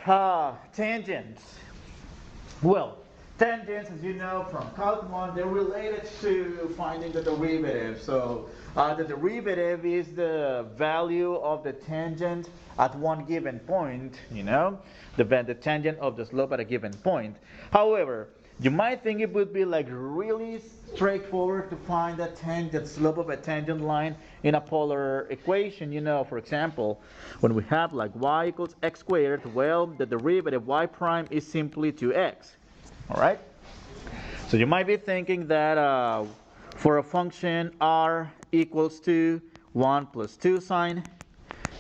Tangents. Well, tangents, as you know from Calc 1, they're related to finding the derivative. So the derivative is the value of the tangent at one given point, the tangent of the slope at a given point. However, you might think it would be like really straightforward to find the slope of a tangent line in a polar equation. For example, when we have like y equals x squared, well, the derivative y prime is simply 2x. All right? So you might be thinking that for a function r equals to 1 plus 2 sine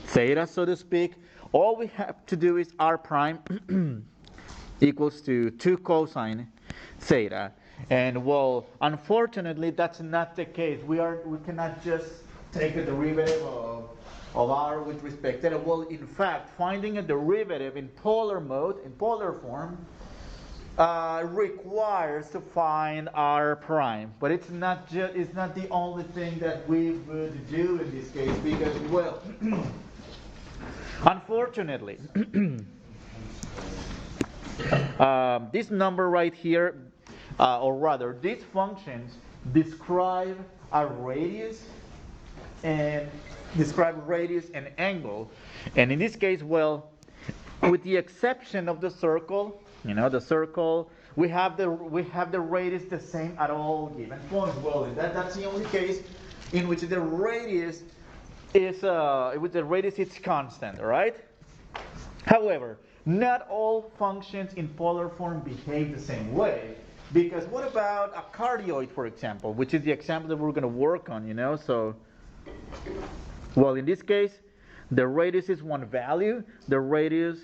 theta, so to speak, all we have to do is r prime equals to 2 cosine theta. And well, unfortunately, that's not the case. We cannot just take a derivative of r with respect to theta. Well, in fact, finding a derivative in polar mode, in polar form, requires to find r prime. But it's not the only thing that we would do in this case, because, well, unfortunately, this number right here, or rather these functions describe a radius and angle. And in this case, well, with the exception of the circle, the circle, we have the radius the same at all given points. Well, that's the only case in which the radius is constant, all right? However, not all functions in polar form behave the same way, because what about a cardioid, for example, which is the example that we're going to work on, So, well, in this case, the radius is one value, the radius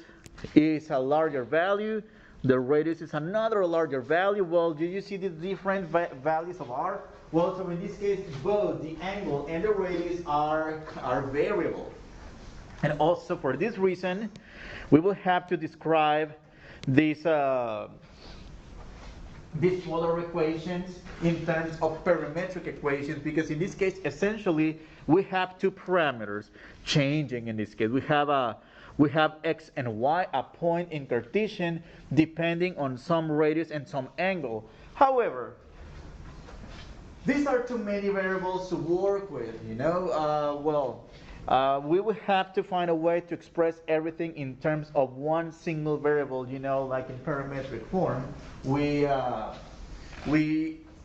is a larger value, the radius is another larger value. Well, do you see the different values of r? Well, so in this case, both the angle and the radius are variable. And also for this reason, we will have to describe these polar equations in terms of parametric equations, because in this case, essentially, we have two parameters changing. In this case, we have x and y, a point in Cartesian, depending on some radius and some angle. However, these are too many variables to work with, we would have to find a way to express everything in terms of one single variable, like in parametric form. We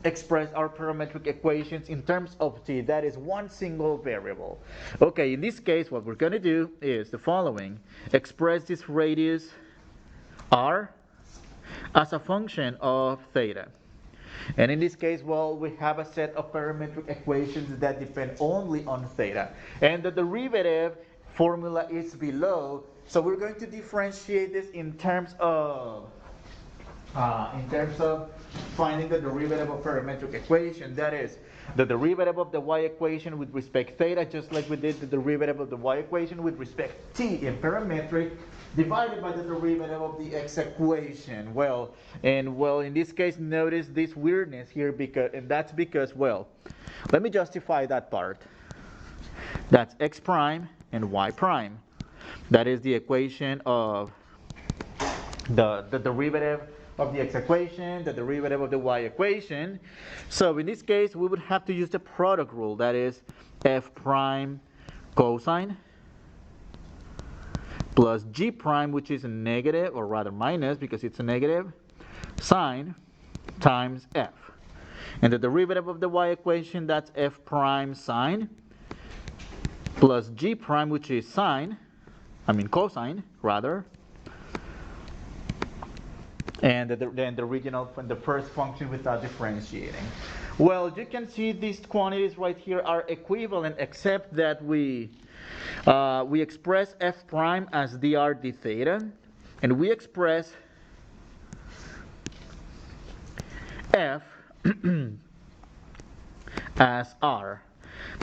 express our parametric equations in terms of t, that is one single variable. Okay, in this case, what we're going to do is the following. Express this radius r as a function of theta. And in this case, well, we have a set of parametric equations that depend only on theta. And the derivative formula is below. So we're going to differentiate this in terms of finding the derivative of parametric equation. That is, the derivative of the y equation with respect theta, just like we did the derivative of the y equation with respect t in parametric, divided by the derivative of the x equation. Well, in this case, notice this weirdness here, that's because, well, let me justify that part. That's x prime and y prime. That is the equation of the derivative of the x equation, the derivative of the y equation. So in this case, we would have to use the product rule. That is f prime cosine plus g prime, which is a negative, or rather minus because it's a negative, sine times f. And the derivative of the y equation, that's f prime sine plus g prime, which is cosine rather. And then the first function without differentiating. Well, you can see these quantities right here are equivalent, except that we express f prime as dr d theta, and we express f as r,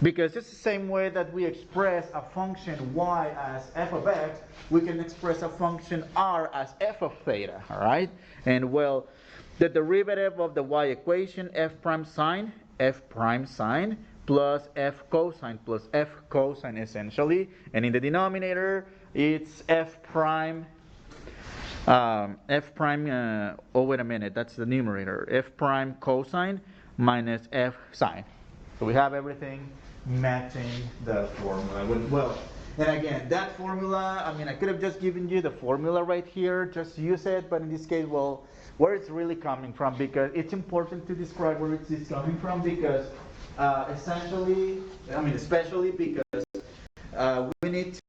because it's the same way that we express a function y as f of x, we can express a function r as f of theta, all right? And well, the derivative of the y equation, f prime sine plus f cosine essentially, and in the denominator it's f prime f prime, oh wait a minute, that's the numerator, f prime cosine minus f sine. So we have everything matching the formula. Well, and again, that formula, I mean, I could have just given you the formula right here, just use it, but in this case, well, where it's really coming from, because it's important to describe where it's coming from, because essentially, I mean, especially because we need